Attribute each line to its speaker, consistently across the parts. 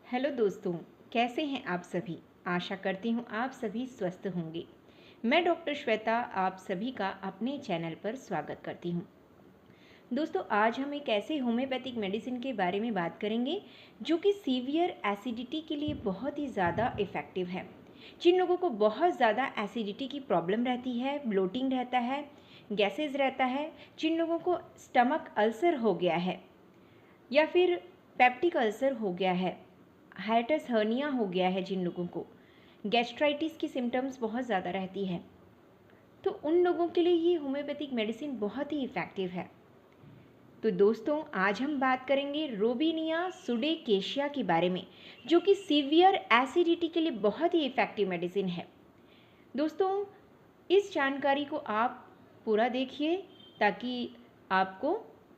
Speaker 1: Hello दोस्तों, कैसे हैं आप सभी। आशा करती हूँ आप सभी स्वस्थ होंगे। मैं डॉक्टर श्वेता आप सभी का अपने चैनल पर स्वागत करती हूँ। दोस्तों, आज हम एक ऐसे होम्योपैथिक मेडिसिन के बारे में बात करेंगे जो कि सीवियर एसिडिटी के लिए बहुत ही ज़्यादा इफ़ेक्टिव है। जिन लोगों को बहुत ज़्यादा एसिडिटी की प्रॉब्लम रहती है, ब्लोटिंग रहता है, गैसेज रहता है, जिन लोगों को स्टमक अल्सर हो गया है या फिर पेप्टिक अल्सर हो गया है, हाइटस हर्निया हो गया है, जिन लोगों को गैस्ट्राइटिस की सिम्टम्स बहुत ज़्यादा रहती है, तो उन लोगों के लिए ये होम्योपैथिक मेडिसिन बहुत ही इफ़ेक्टिव है। तो दोस्तों, आज हम बात करेंगे रोबिनिया सुडेकेशिया के बारे में, जो कि सीवियर एसिडिटी के लिए बहुत ही इफ़ेक्टिव मेडिसिन है। दोस्तों, इस जानकारी को आप पूरा देखिए ताकि आपको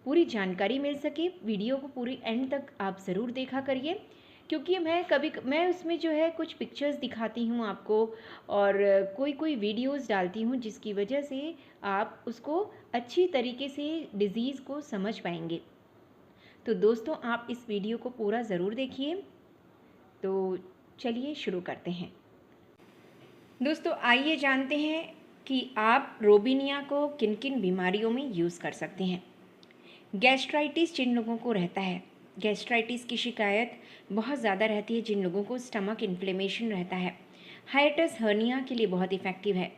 Speaker 1: पूरी जानकारी मिल सके। वीडियो को पूरी एंड तक आप ज़रूर देखा करिए, क्योंकि मैं उसमें जो है कुछ पिक्चर्स दिखाती हूँ आपको और कोई वीडियोस डालती हूँ, जिसकी वजह से आप उसको अच्छी तरीके से डिज़ीज़ को समझ पाएंगे। तो दोस्तों, आप इस वीडियो को पूरा ज़रूर देखिए। तो चलिए शुरू करते हैं। दोस्तों, आइए जानते हैं कि आप रोबिनिया को किन किन बीमारियों में यूज़ कर सकते हैं। गैस्ट्राइटिस जिन लोगों को रहता है, गैस्ट्राइटिस की शिकायत बहुत ज़्यादा रहती है जिन लोगों को स्टमक इन्फ्लेमेशन रहता है, हाइटस हर्निया के लिए बहुत इफ़ेक्टिव है।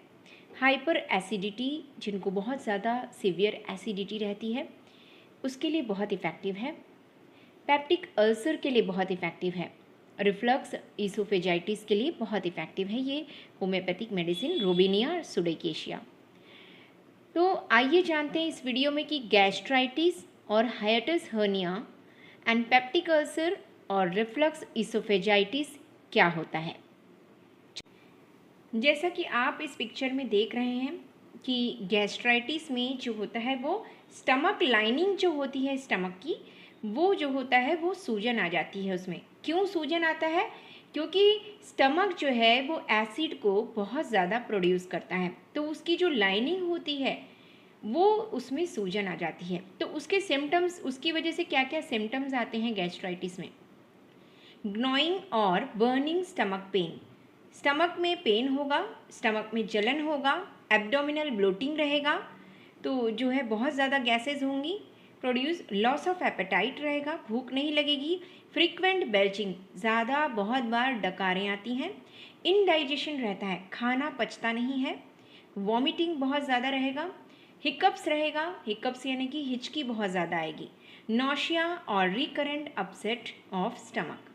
Speaker 1: हाइपर एसिडिटी जिनको बहुत ज़्यादा सीवियर एसिडिटी रहती है, उसके लिए बहुत इफ़ेक्टिव है। पेप्टिक अल्सर के लिए बहुत इफ़ेक्टिव है। रिफ्लक्स ईसोफेजाइटिस के लिए बहुत इफ़ेक्टिव है ये होम्योपैथिक मेडिसिन रोबिनिया सुडेकेशिया। तो आइए जानते हैं इस वीडियो में कि गैस्ट्राइटिस और hiatus hernia and peptic ulcer और रिफ्लक्स ईसोफेजाइटिस क्या होता है। जैसा कि आप इस पिक्चर में देख रहे हैं कि गैस्ट्राइटिस में जो होता है वो स्टमक लाइनिंग जो होती है स्टमक की, वो जो होता है वो सूजन आ जाती है उसमें। क्यों सूजन आता है? क्योंकि स्टमक जो है वो एसिड को बहुत ज़्यादा प्रोड्यूस करता है, तो उसकी जो लाइनिंग होती है वो उसमें सूजन आ जाती है। तो उसके सिम्टम्स, उसकी वजह से क्या क्या सिम्टम्स आते हैं गैस्ट्राइटिस में? ग्नोइंग और बर्निंग स्टमक पेन, स्टमक में पेन होगा, स्टमक में जलन होगा, एब्डोमिनल ब्लोटिंग रहेगा, तो जो है बहुत ज़्यादा गैसेज होंगी प्रोड्यूस, लॉस ऑफ एपेटाइट रहेगा, भूख नहीं लगेगी, फ्रीक्वेंट बेल्चिंग, ज़्यादा बहुत बार डकारें आती हैं, इनडाइजेशन रहता है, खाना पचता नहीं है, वॉमिटिंग बहुत ज़्यादा रहेगा, हिकअप्स रहेगा, हिकअप्स यानी कि हिचकी बहुत ज़्यादा आएगी, नौशिया और रिकरेंट अपसेट ऑफ स्टमक।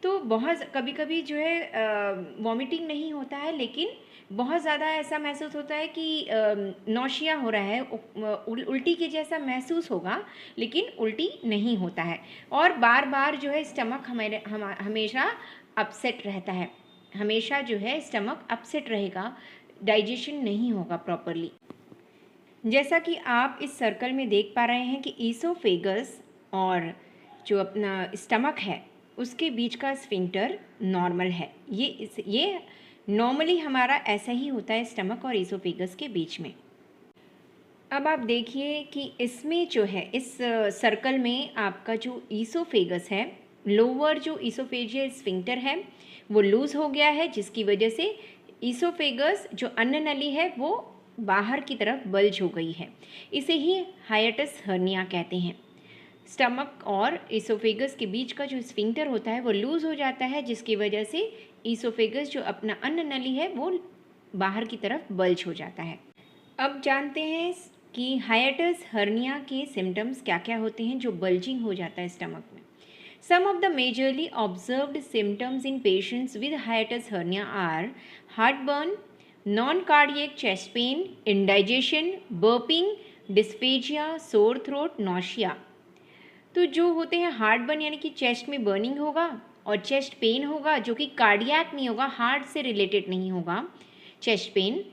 Speaker 1: तो बहुत कभी कभी जो है वॉमिटिंग नहीं होता है, लेकिन बहुत ज़्यादा ऐसा महसूस होता है कि नौशिया हो रहा है, उल्टी के जैसा महसूस होगा, लेकिन उल्टी नहीं होता है। और बार बार जो है स्टमक हमेशा अपसेट रहता है, हमेशा जो है स्टमक अपसेट रहेगा, डाइजेशन नहीं होगा प्रॉपरली। जैसा कि आप इस सर्कल में देख पा रहे हैं कि ईसोफेगस और जो अपना स्टमक है उसके बीच का स्फिंक्टर नॉर्मल है। ये नॉर्मली हमारा ऐसा ही होता है स्टमक और ईसोफेगस के बीच में। अब आप देखिए कि इसमें जो है इस सर्कल में आपका जो ईसोफेगस है, लोअर जो ईसोफेजियल स्फिंक्टर है वो लूज़ हो गया है, जिसकी वजह से ईसोफेगस जो अन्न नली है वो बाहर की तरफ बल्ज हो गई है। इसे ही हाइटस हर्निया कहते हैं। स्टमक और ईसोफेगस के बीच का जो स्फिंक्टर होता है वो लूज़ हो जाता है, जिसकी वजह से ईसोफेगस जो अपना अन्न नली है वो बाहर की तरफ बल्ज हो जाता है। अब जानते हैं कि हाइटस हर्निया के सिम्टम्स क्या क्या होते हैं जो बल्जिंग हो जाता है स्टमक में। Some of the majorly observed symptoms in patients with hiatus hernia are heartburn, non-cardiac chest pain, indigestion, burping, dysphagia, sore throat, nausea। तो जो होते हैं हार्टबर्न यानी कि चेस्ट में बर्निंग होगा और चेस्ट पेन होगा जो कि कार्डियक नहीं होगा, हार्ट से रिलेटेड नहीं होगा, चेस्ट पेन,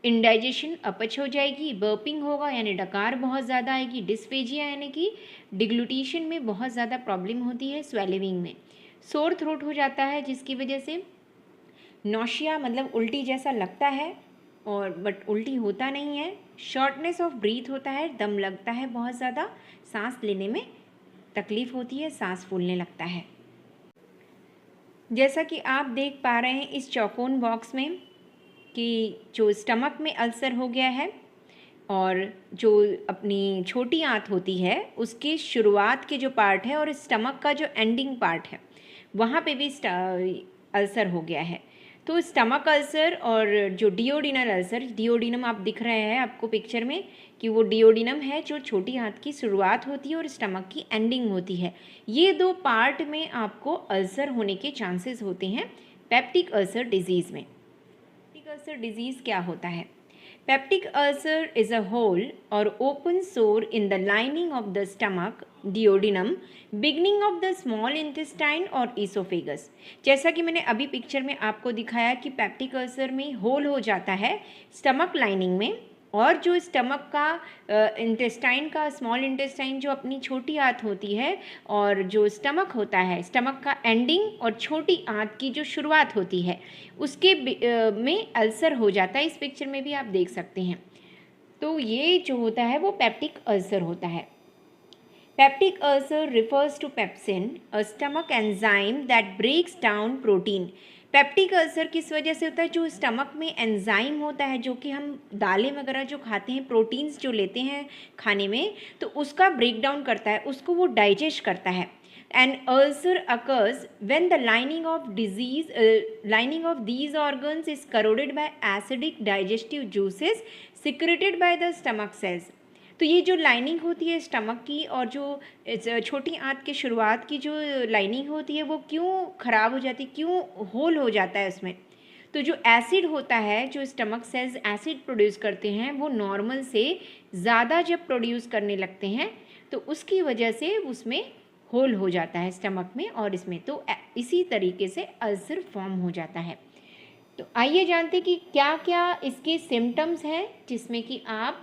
Speaker 1: इंडाइजेशन अपच हो जाएगी, बर्पिंग होगा यानी डकार बहुत ज़्यादा आएगी, डिस्फेजिया यानी कि डिग्लूटेशन में बहुत ज़्यादा प्रॉब्लम होती है, स्वेलिंग में, सोर थ्रोट हो जाता है जिसकी वजह से, नौशिया मतलब उल्टी जैसा लगता है और बट उल्टी होता नहीं है, शॉर्टनेस ऑफ ब्रीथ होता है, दम लगता है बहुत ज़्यादा, सांस लेने में तकलीफ़ होती है, सांस फूलने लगता है। जैसा कि आप देख पा रहे हैं इस चौकोन बॉक्स में कि जो स्टमक में अल्सर हो गया है और जो अपनी छोटी आंत होती है उसकी शुरुआत के जो पार्ट है और स्टमक का जो एंडिंग पार्ट है वहाँ पे भी अल्सर हो गया है। तो स्टमक अल्सर और जो डिओडिनल अल्सर, डिओडिनम आप दिख रहे हैं आपको पिक्चर में कि वो डिओडिनम है जो छोटी आंत की शुरुआत होती है और स्टमक की एंडिंग होती है। ये दो पार्ट में आपको अल्सर होने के चांसेस होते हैं पेप्टिक अल्सर डिजीज़ में। पेप्टिक अल्सर डिजीज़ क्या होता है? Peptic ulcer is a hole or open sore in the lining of the stomach, duodenum, beginning of the small intestine और esophagus। जैसा कि मैंने अभी पिक्चर में आपको दिखाया कि पेप्टिक अल्सर में होल हो जाता है स्टमक लाइनिंग में, और जो स्टमक का इंटेस्टाइन का स्मॉल इंटेस्टाइन जो अपनी छोटी आंत होती है और जो स्टमक होता है, स्टमक का एंडिंग और छोटी आंत की जो शुरुआत होती है उसके में अल्सर हो जाता है। इस पिक्चर में भी आप देख सकते हैं। तो ये जो होता है वो पेप्टिक अल्सर होता है। Peptic ulcer refers to pepsin, a stomach enzyme that breaks down protein। Peptic ulcer किस वजह से होता है? जो स्टमक में एंजाइम होता है जो कि हम दालें वगैरह जो खाते हैं, प्रोटीन्स जो लेते हैं खाने में, तो उसका ब्रेक डाउन करता है, उसको वो डाइजेस्ट करता है। An ulcer occurs when the lining of these organs is corroded by acidic digestive juices secreted by the stomach cells। तो ये जो लाइनिंग होती है स्टमक की और जो छोटी आंत के शुरुआत की जो लाइनिंग होती है वो क्यों ख़राब हो जाती है, क्यों होल हो जाता है उसमें? तो जो एसिड होता है, जो स्टमक सेल्स एसिड प्रोड्यूस करते हैं वो नॉर्मल से ज़्यादा जब प्रोड्यूस करने लगते हैं तो उसकी वजह से उसमें होल हो जाता है स्टमक में और इसमें, तो इसी तरीके से अल्सर फॉर्म हो जाता है। तो आइए जानते हैं कि क्या क्या इसके सिम्टम्स हैं जिसमें कि आप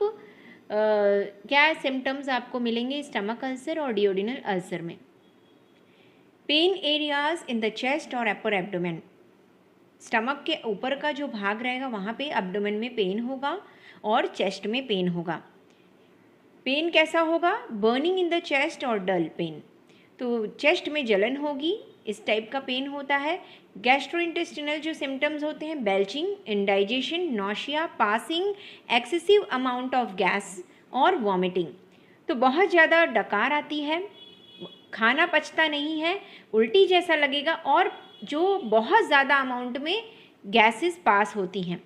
Speaker 1: क्या सिम्टम्स आपको मिलेंगे स्टमक अल्सर और डिओडिनल अल्सर में। Pain areas in the chest और अपर एब्डोमेन। स्टमक के ऊपर का जो भाग रहेगा वहाँ पे एब्डोमेन में पेन होगा और चेस्ट में पेन होगा। पेन कैसा होगा? बर्निंग इन द चेस्ट और डल पेन। तो चेस्ट में जलन होगी, इस टाइप का पेन होता है। गैस्ट्रोइंटेस्टिनल जो सिम्टम्स होते हैं, belching, indigestion, nausea, passing, excessive amount of gas और वॉमिटिंग। तो बहुत ज़्यादा डकार आती है, खाना पचता नहीं है, उल्टी जैसा लगेगा और जो बहुत ज़्यादा अमाउंट में गैसेस पास होती हैं।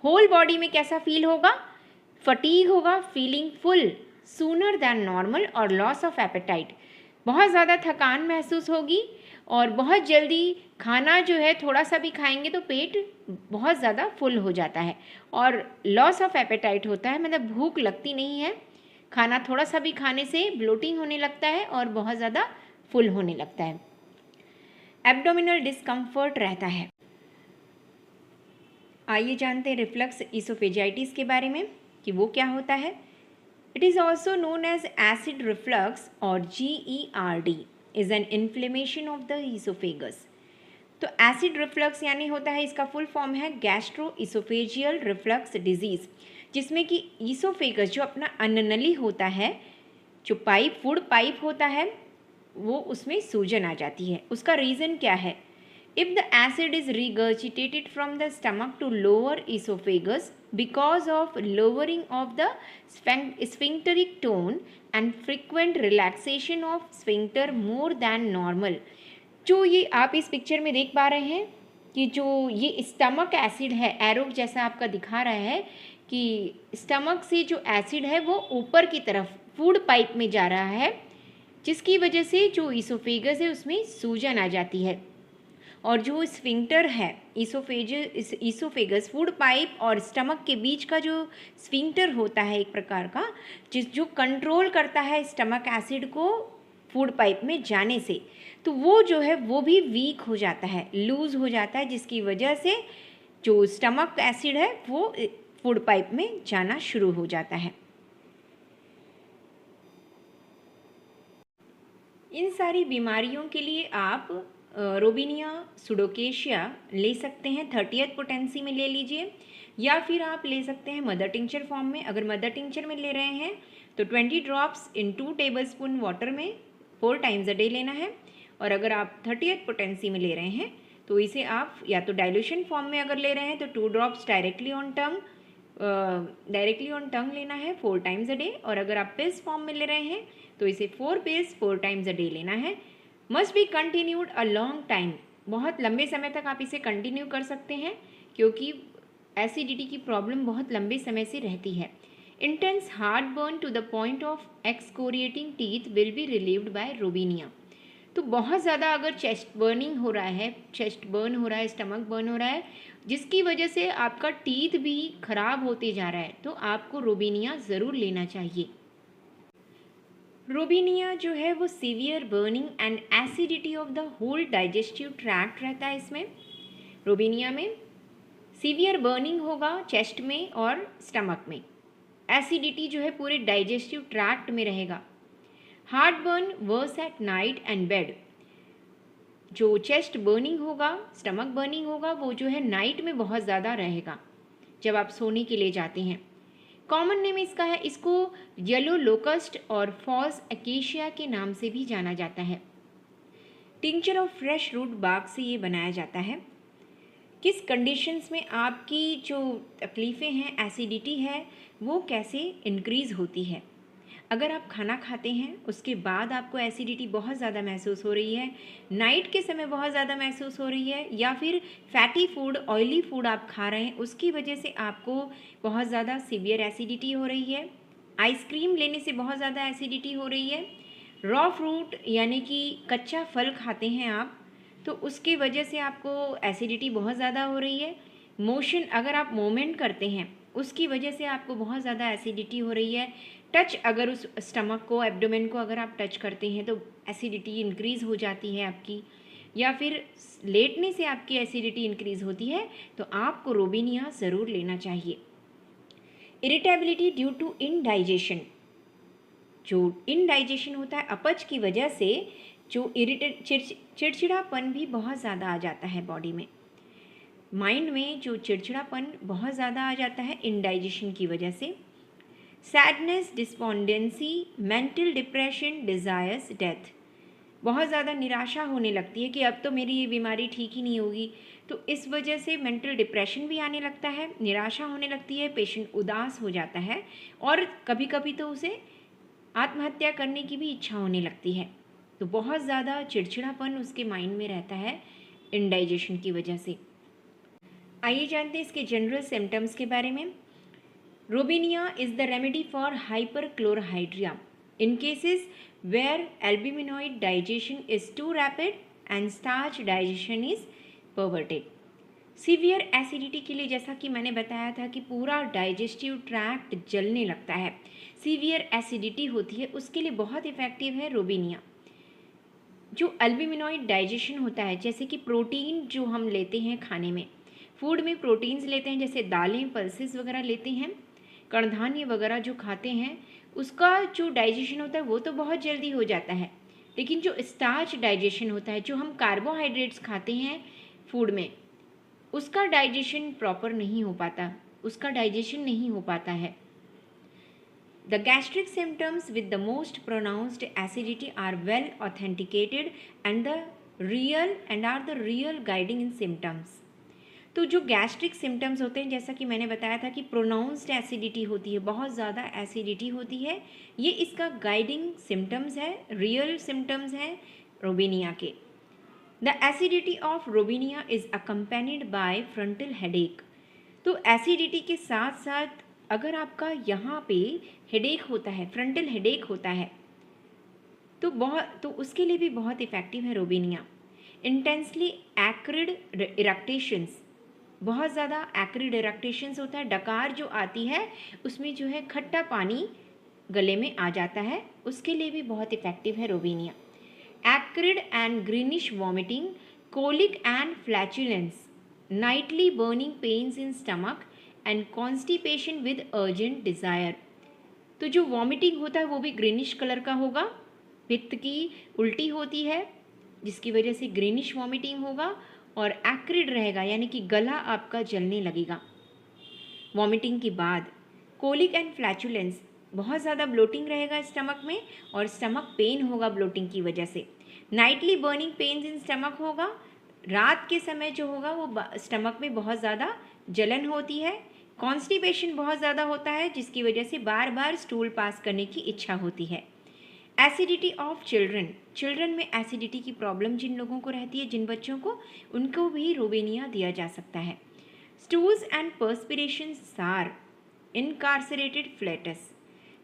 Speaker 1: होल बॉडी में कैसा फील होगा? फटीग होगा, feeling full sooner than normal और लॉस ऑफ एपेटाइट। बहुत ज़्यादा थकान महसूस होगी और बहुत जल्दी खाना जो है थोड़ा सा भी खाएंगे तो पेट बहुत ज़्यादा फुल हो जाता है और लॉस ऑफ एपेटाइट होता है, मतलब भूख लगती नहीं है, खाना थोड़ा सा भी खाने से ब्लोटिंग होने लगता है और बहुत ज़्यादा फुल होने लगता है। एब्डोमिनल डिस्कम्फर्ट रहता है। आइए जानते हैं रिफ्लक्स इसोफेजाइटिस के बारे में कि वो क्या होता है। It is also known as acid reflux or GERD is an inflammation of the esophagus। तो एसिड रिफ्लक्स यानी होता है, इसका फुल फॉर्म है गैस्ट्रो इसोफेजियल रिफ्लक्स डिजीज़, जिसमें कि ईसोफेगस जो अपना अन्ननली होता है, जो पाइप फूड पाइप होता है वो उसमें सूजन आ जाती है। उसका रीज़न क्या है? If the acid is regurgitated from the stomach to lower esophagus because of lowering of the sphincteric tone and frequent relaxation of sphincter more than normal। जो ये आप इस पिक्चर में देख पा रहे हैं कि जो ये स्टमक एसिड है, एरो जैसा आपका दिखा रहा है कि स्टमक से जो एसिड है वो ऊपर की तरफ फूड पाइप में जा रहा है, जिसकी वजह से जो ईसोफेगस है उसमें सूजन आ जाती है और जो स्फिंक्टर है ईसोफेगस फूड पाइप और स्टमक के बीच का जो स्फिंक्टर होता है एक प्रकार का, जो कंट्रोल करता है स्टमक एसिड को फूड पाइप में जाने से, तो वो जो है वो भी वीक हो जाता है, लूज़ हो जाता है, जिसकी वजह से जो स्टमक एसिड है वो फूड पाइप में जाना शुरू हो जाता है। इन सारी बीमारियों के लिए आप रोबिनिया सुडोकेशिया ले सकते हैं, 30th पोटेंसी में ले लीजिए, या फिर आप ले सकते हैं मदर टिंचर फॉर्म में। अगर मदर टिंचर में ले रहे हैं तो 20 ड्रॉप्स इन 2 टेबलस्पून वाटर में 4 टाइम्स अ डे लेना है, और अगर आप 30th पोटेंसी में ले रहे हैं तो इसे आप या तो डाइल्यूशन फॉर्म में अगर ले रहे हैं तो 2 ड्रॉप्स डायरेक्टली ऑन टंग लेना है 4 टाइम्स अ डे, और अगर आप पिल्स फॉर्म में ले रहे हैं तो इसे 4 पिल्स 4 टाइम्स अ डे लेना है। Must be continued a long time, बहुत लंबे समय तक आप इसे कंटिन्यू कर सकते हैं क्योंकि एसिडिटी की प्रॉब्लम बहुत लंबे समय से रहती है। Intense heartburn to the point of excoriating teeth will be relieved by Robinia. तो बहुत ज़्यादा अगर चेस्ट बर्निंग हो रहा है, चेस्ट बर्न हो रहा है, स्टमक बर्न हो रहा है, जिसकी वजह से आपका टीथ भी खराब होते जा रहा है, तो आपको रोबिनिया ज़रूर लेना चाहिए। रोबिनिया जो है वो severe burning and acidity of the whole digestive tract रहता है इसमें। रोबिनिया में सीवियर बर्निंग होगा चेस्ट में और स्टमक में, एसिडिटी जो है पूरे डाइजेस्टिव ट्रैक्ट में रहेगा। Heartburn worse at night and bed, जो चेस्ट बर्निंग होगा, स्टमक बर्निंग होगा, वो जो है नाइट में बहुत ज़्यादा रहेगा जब आप सोने के लिए जाते हैं। कॉमन नेम इसका है, इसको येलो लोकस्ट और फॉल्स एकेशिया के नाम से भी जाना जाता है। टिंचर ऑफ फ्रेश रूट बाग से ये बनाया जाता है। किस कंडीशंस में आपकी जो तकलीफ़ें हैं, एसिडिटी है, वो कैसे इंक्रीज़ होती है। अगर आप खाना खाते हैं उसके बाद आपको एसिडिटी बहुत ज़्यादा महसूस हो रही है, नाइट के समय बहुत ज़्यादा महसूस हो रही है, या फिर फैटी फूड, ऑयली फूड आप खा रहे हैं, उसकी वजह से आपको बहुत ज़्यादा सीवियर एसिडिटी हो रही है, आइसक्रीम लेने से बहुत ज़्यादा एसिडिटी हो रही है, रॉ फ्रूट यानी कि कच्चा फल खाते हैं आप, तो उसकी वजह से आपको एसिडिटी बहुत ज़्यादा हो रही है, मोशन अगर आप मूवमेंट करते हैं उसकी वजह से आपको बहुत ज़्यादा एसिडिटी हो रही है, टच अगर उस स्टमक को, एब्डोमेन को अगर आप टच करते हैं तो एसिडिटी इंक्रीज़ हो जाती है आपकी, या फिर लेटने से आपकी एसिडिटी इंक्रीज़ होती है, तो आपको रोबिनिया ज़रूर लेना चाहिए। इरिटेबिलिटी ड्यू टू इनडाइजेशन, जो इनडाइजेशन होता है अपच की वजह से, जो चिड़चिड़ापन भी बहुत ज़्यादा आ जाता है बॉडी में, माइंड में जो चिड़चिड़ापन बहुत ज़्यादा आ जाता है इनडाइजेशन की वजह से। Sadness, despondency, mental depression, desires, death, बहुत ज़्यादा निराशा होने लगती है कि अब तो मेरी ये बीमारी ठीक ही नहीं होगी, तो इस वजह से मेंटल डिप्रेशन भी आने लगता है, निराशा होने लगती है, पेशेंट उदास हो जाता है, और कभी कभी तो उसे आत्महत्या करने की भी इच्छा होने लगती है। तो बहुत ज़्यादा चिड़चिड़ापन उसके माइंड में रहता है इनडाइजेशन की वजह से। आइए जानते हैं इसके जनरल सिम्टम्स के बारे में। Robinia is the remedy for hyperchlorhydria in cases where albuminoid digestion is too rapid and starch digestion is perverted. Severe acidity के लिए जैसा कि मैंने बताया था कि पूरा डाइजेस्टिव ट्रैक्ट जलने लगता है, सीवियर एसिडिटी होती है, उसके लिए बहुत इफ़ेक्टिव है रोबिनिया। जो अल्बुमिनॉइड डाइजेशन होता है, जैसे कि प्रोटीन जो हम लेते हैं खाने में, फूड में प्रोटीन्स लेते हैं, जैसे दालें, पल्सेस वगैरह लेते हैं, कणधान्य वगैरह जो खाते हैं, उसका जो डाइजेशन होता है वो तो बहुत जल्दी हो जाता है, लेकिन जो स्टार्च डाइजेशन होता है, जो हम कार्बोहाइड्रेट्स खाते हैं फूड में, उसका डाइजेशन प्रॉपर नहीं हो पाता, उसका डाइजेशन नहीं हो पाता है। The gastric symptoms with the most pronounced acidity are well authenticated and are the real guiding in symptoms. तो जो गैस्ट्रिक सिम्टम्स होते हैं, जैसा कि मैंने बताया था कि प्रोनाउंस्ड एसिडिटी होती है, बहुत ज़्यादा एसिडिटी होती है, ये इसका गाइडिंग सिम्टम्स है, रियल सिम्टम्स हैं रोबिनिया के। The acidity of Robinia is accompanied by frontal headache. तो एसिडिटी के साथ साथ अगर आपका यहाँ पे हेडेक होता है, फ्रंटल हेडेक होता है, तो उसके लिए भी बहुत इफ़ेक्टिव है रोबिनिया। इंटेंसली एक्रिड इरेक्टेशंस, बहुत ज़्यादा एक्रिड इरेक्टेशंस होता है, डकार जो आती है उसमें जो है खट्टा पानी गले में आ जाता है, उसके लिए भी बहुत इफ़ेक्टिव है robinia. Acrid and greenish vomiting, colic and flatulence, nightly burning pains in stomach and constipation with urgent desire. तो जो वॉमिटिंग होता है वो भी ग्रीनिश कलर का होगा, पित्त की उल्टी होती है जिसकी वजह से ग्रीनिश वॉमिटिंग होगा, और एक्रिड रहेगा यानी कि गला आपका जलने लगेगा वॉमिटिंग के बाद। कोलिक एंड फ्लैचुलेंस, बहुत ज़्यादा ब्लोटिंग रहेगा स्टमक में, और स्टमक पेन होगा ब्लोटिंग की वजह से। Nightly burning pains in stomach होगा, रात के समय जो होगा वो स्टमक में बहुत ज़्यादा जलन होती है, कॉन्स्टिपेशन बहुत ज़्यादा होता है, जिसकी वजह से बार बार स्टूल पास करने की इच्छा होती है। एसिडिटी ऑफ चिल्ड्रन, चिल्ड्रन में एसिडिटी की प्रॉब्लम जिन लोगों को रहती है, जिन बच्चों को, उनको भी रोबेनिया दिया जा सकता है। स्टूल्स एंड पर्सपिरेशन सार, इनकार्सरेटेड फ्लेटस,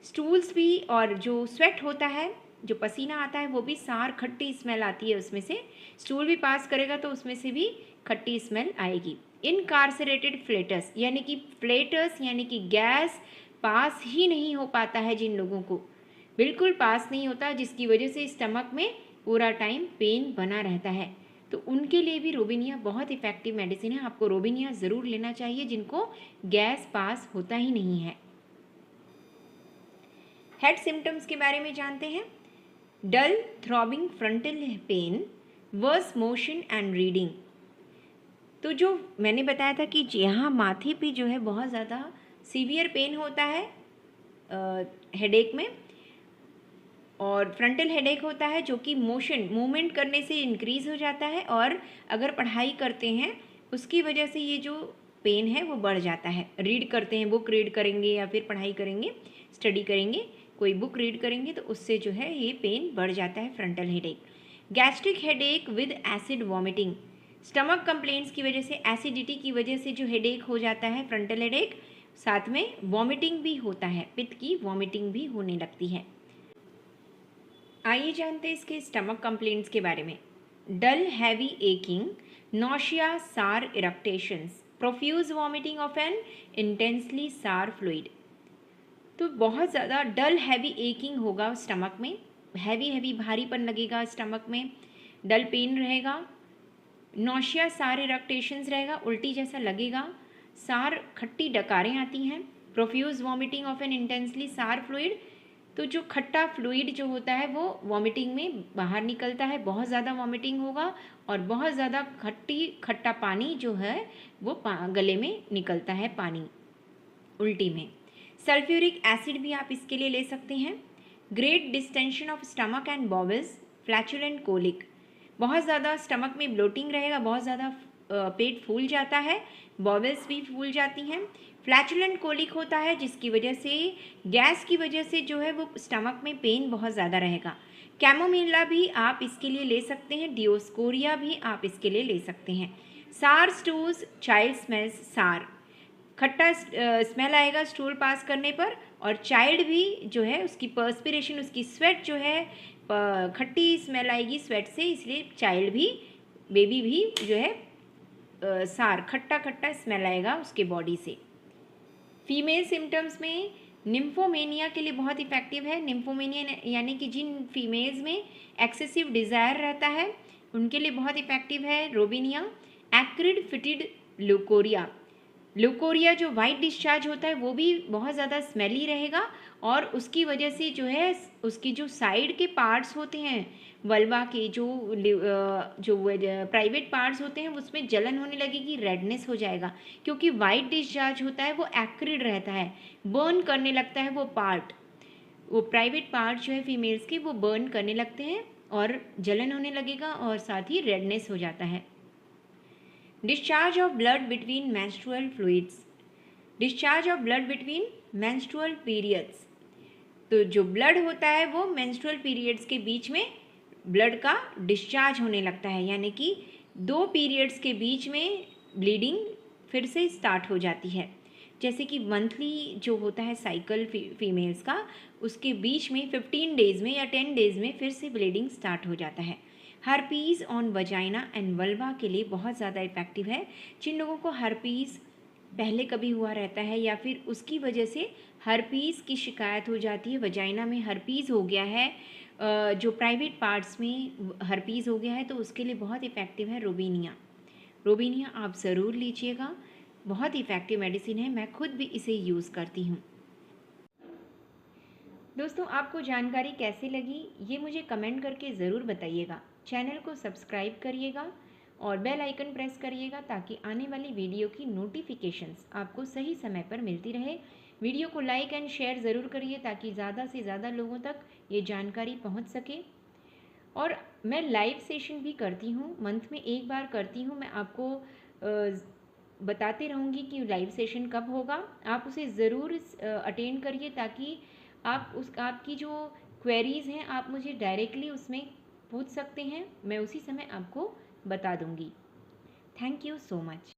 Speaker 1: स्टूल्स भी और जो स्वेट होता है, जो पसीना आता है, वो भी सार, खट्टी स्मेल आती है उसमें से। स्टूल भी पास करेगा तो उसमें से भी खट्टी स्मेल आएगी। इनकार्सरेटेड फ्लेटस यानी कि फ्लेटस यानी कि गैस पास ही नहीं हो पाता है, जिन लोगों को बिल्कुल पास नहीं होता, जिसकी वजह से स्टमक में पूरा टाइम पेन बना रहता है, तो उनके लिए भी रोबेनिया बहुत इफ़ेक्टिव मेडिसिन है। आपको रोबेनिया ज़रूर लेना चाहिए जिनको गैस पास होता ही नहीं है। हेड सिम्टम्स के बारे में जानते हैं। Dull throbbing frontal pain, worse motion and reading. तो जो मैंने बताया था कि यहाँ माथे पे जो है बहुत ज़्यादा सीवियर पेन होता है हेडेक में, और फ्रंटल हेडेक होता है जो कि मोशन मूवमेंट करने से इंक्रीज़ हो जाता है, और अगर पढ़ाई करते हैं उसकी वजह से ये जो पेन है वो बढ़ जाता है। रीड करते हैं, बुक रीड करेंगे या फिर पढ़ाई करेंगे, स्टडी करेंगे, कोई बुक रीड करेंगे तो उससे जो है ये पेन बढ़ जाता है, frontal headache. Gastric headache with acid vomiting, stomach complaints की वजह से, एसिडिटी की वजह से जो हेडेक हो जाता है, फ्रंटल हेडेक, साथ में वॉमिटिंग भी होता है, पित्त की वॉमिटिंग भी होने लगती है। आइए जानते हैं इसके स्टमक कंप्लेंट्स के बारे में। डल heavy aching, nausea, sour eructations, profuse vomiting of an intensely sour fluid. तो बहुत ज़्यादा डल हैवी एकिंग होगा स्टमक में, हैवी भारीपन लगेगा स्टमक में, डल पेन रहेगा, नॉशिया, सार इरक्टेशंस रहेगा, उल्टी जैसा लगेगा, सार खट्टी डकारें आती हैं, profuse vomiting of an intensely sour fluid, तो जो खट्टा फ्लूइड जो होता है वो वॉमिटिंग में बाहर निकलता है, बहुत ज़्यादा वॉमिटिंग होगा, और बहुत ज़्यादा खट्टा पानी जो है वो गले में निकलता है, पानी उल्टी में। सल्फ्यूरिक एसिड भी आप इसके लिए ले सकते हैं। Great distension of stomach and bowels, flatulent colic, बहुत ज़्यादा स्टमक में ब्लोटिंग रहेगा, बहुत ज़्यादा पेट फूल जाता है, बॉवल्स भी फूल जाती हैं। फ्लैचुलेंट कोलिक होता है जिसकी वजह से, गैस की वजह से जो है वो स्टमक में पेन बहुत ज़्यादा रहेगा। कैमोमिला भी आप इसके लिए ले सकते हैं, डियोस्कोरिया भी आप इसके लिए ले सकते हैं। सार स्टूल्स, चाइल्ड स्मेल्स सार, खट्टा स्मेल आएगा स्टूल पास करने पर, और चाइल्ड भी जो है उसकी पर्सपिरेशन, उसकी स्वेट जो है खट्टी स्मेल आएगी स्वेट से, इसलिए चाइल्ड भी, बेबी भी जो है सार खट्टा स्मेल आएगा उसके बॉडी से। फीमेल सिम्टम्स में निम्फोमेनिया के लिए बहुत इफ़ेक्टिव है। निम्फोमेनिया यानी कि जिन फीमेल्स में एक्सेसिव डिज़ायर रहता है उनके लिए बहुत इफ़ेक्टिव है रोबेनिया। एक्रिड फिटिड ल्यूकोरिया, ल्यूकोरिया जो वाइट डिस्चार्ज होता है वो भी बहुत ज़्यादा स्मेली रहेगा, और उसकी वजह से जो है उसकी जो साइड के पार्ट्स होते हैं वल्वा के, जो प्राइवेट पार्ट्स होते हैं उसमें जलन होने लगेगी, रेडनेस हो जाएगा, क्योंकि वाइट डिस्चार्ज होता है वो एक्रिड रहता है, बर्न करने लगता है वो पार्ट, वो प्राइवेट पार्ट जो है फीमेल्स के वो बर्न करने लगते हैं और जलन होने लगेगा, और साथ ही रेडनेस हो जाता है। Discharge of blood between menstrual fluids, discharge of blood between menstrual periods, तो जो ब्लड होता है वो मेंस्ट्रुअल पीरियड्स के बीच में ब्लड का डिस्चार्ज होने लगता है, यानी कि 2 पीरियड्स के बीच में ब्लीडिंग फिर से स्टार्ट हो जाती है। जैसे कि मंथली जो होता है साइकिल फीमेल्स का, उसके बीच में 15 डेज़ में या 10 डेज़ में फिर से ब्लीडिंग स्टार्ट हो जाता है। Herpes on vagina and vulva के लिए बहुत ज़्यादा इफ़ेक्टिव है। जिन लोगों को हर्पीज़ पहले कभी हुआ रहता है या फिर उसकी वजह से हर्पीज़ की शिकायत हो जाती है, वजाइना में हर्पीज़ हो गया है, जो प्राइवेट पार्ट्स में हर्पीज़ हो गया है, तो उसके लिए बहुत इफ़ेक्टिव है रोबेनिया। रोबेनिया आप ज़रूर लीजिएगा, बहुत इफ़ेक्टिव मेडिसिन है, मैं खुद भी इसे यूज़ करती हूँ। दोस्तों, आपको जानकारी कैसी लगी ये मुझे कमेंट करके ज़रूर बताइएगा। चैनल को सब्सक्राइब करिएगा और बेल आइकन प्रेस करिएगा ताकि आने वाली वीडियो की नोटिफिकेशंस आपको सही समय पर मिलती रहे। वीडियो को लाइक एंड शेयर ज़रूर करिए ताकि ज़्यादा से ज़्यादा लोगों तक ये जानकारी पहुंच सके। और मैं लाइव सेशन भी करती हूँ, मंथ में एक बार करती हूँ। मैं आपको बताते रहूँगी कि लाइव सेशन कब होगा। आप उसे ज़रूर अटेंड करिए, ताकि आपकी जो क्वेरीज़ हैं आप मुझे डायरेक्टली उसमें पूछ सकते हैं, मैं उसी समय आपको बता दूँगी। Thank you so much.